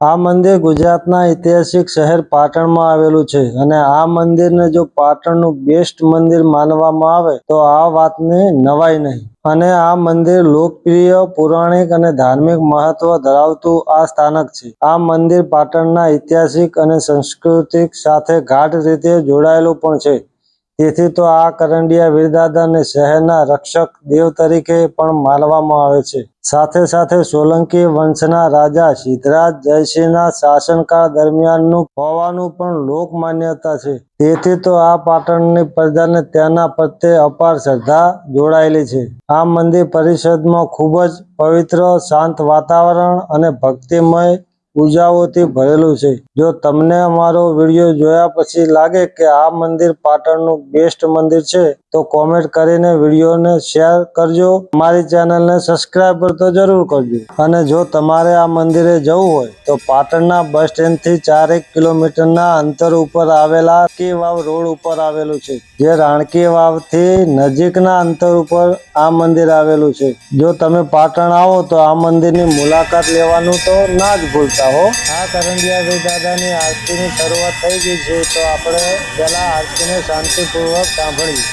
આ મંદિર ગુજરાતના ઐતિહાસિક શહેર પાટણમાં આવેલું છે અને આ મંદિરને જો પાટણનું બેસ્ટ મંદિર માનવામાં આવે તો આ વાતની નવાઈ નહીં. અને આ મંદિર લોકપ્રિય, પૌરાણિક અને ધાર્મિક મહત્વ ધરાવતું આ સ્થાનક છે. આ મંદિર પાટણના ઐતિહાસિક અને સાંસ્કૃતિક સાથે ગાઢ રીતે જોડાયેલું પણ છે. તેથી તો આ કરંડિયા વીરદાદાને શહેરના રક્ષક દેવ તરીકે પણ માનવામાં આવે છે. સાથે સાથે સોલંકી વંશના રાજા સિદ્ધરાજ જયસિંહના શાસનકાળ દરમિયાનનું હોવાનું પણ લોક માન્યતા છે. તેથી તો આ પાટણની પ્રજાને તેના પ્રત્યે અપાર શ્રદ્ધા જોડાયેલી છે. આ મંદિર પરિસરમાં ખૂબ જ પવિત્ર, શાંત વાતાવરણ અને ભક્તિમય પૂજાઓથી ભરેલું છે. જો તમને અમારો વિડીયો જોયા પછી લાગે કે આ મંદિર પાટણનું બેસ્ટ મંદિર છે તો કોમેન્ટ કરીને વિડીયોને શેર કરજો. અમારી ચેનલને સબસ્ક્રાઈબ તો જરૂર કરજો. અને જો તમારે આ મંદિરે જવું હોય તો પાટણના બસ સ્ટેન્ડથી 4 કિલોમીટરના અંતર ઉપર આવેલા રાણકી વાવ રોડ ઉપર આવેલું છે. જે રાણકી વાવથી નજીકના અંતર ઉપર આ મંદિર આવેલું છે. જો તમે પાટણ આવો તો આ મંદિરની મુલાકાત લેવાનું તો ના જ ભૂલતા હો. આ કરંડિયા વીરદાદાની આરતીની શરૂઆત થઈ ગઈ છે તો આપણે પહેલા આરતીને શાંતિપૂર્વક સાંભળીએ.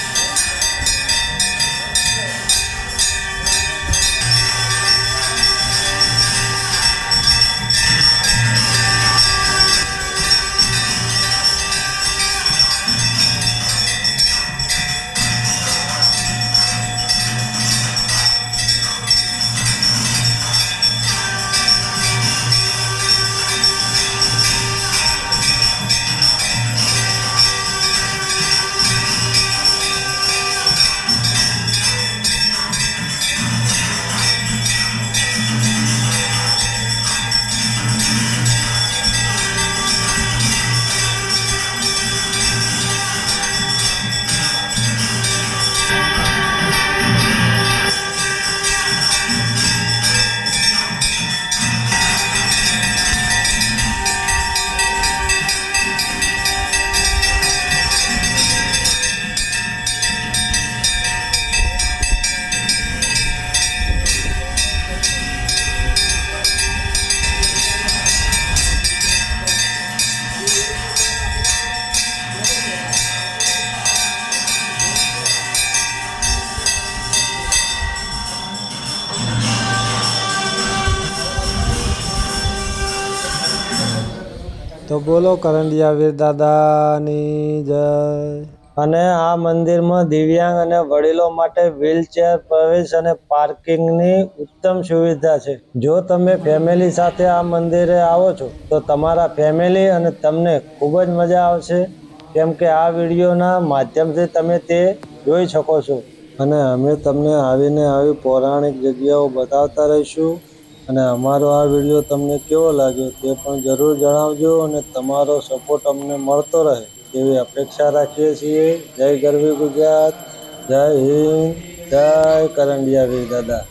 તો બોલો કરંડિયા વીરદાદાની જય. અને આ મંદિરમાં દિવ્યાંગ અને વડીલો માટે વ્હીલચેર પ્રવેશ અને પાર્કિંગની ઉત્તમ સુવિધા છે. જો તમે ફેમિલી સાથે આ મંદિરે આવો છો તો તમારા ફેમિલી અને તમને ખૂબ જ મજા આવશે, કેમ કે આ વિડીયોના માધ્યમથી તમે તે જોઈ શકો છો. અને અમે તમને આવીને આવી પૌરાણિક જગ્યાઓ બતાવતા રહીશું. અને અમારો આ વિડીયો તમને કેવો લાગ્યો તે પણ જરૂર જણાવજો અને તમારો સપોર્ટ અમને મળતો રહે તેવી અપેક્ષા રાખીએ છીએ. જય ગરવી ગુજરાત, જય હિન્દ, જય કરંડિયા વીરદાદા.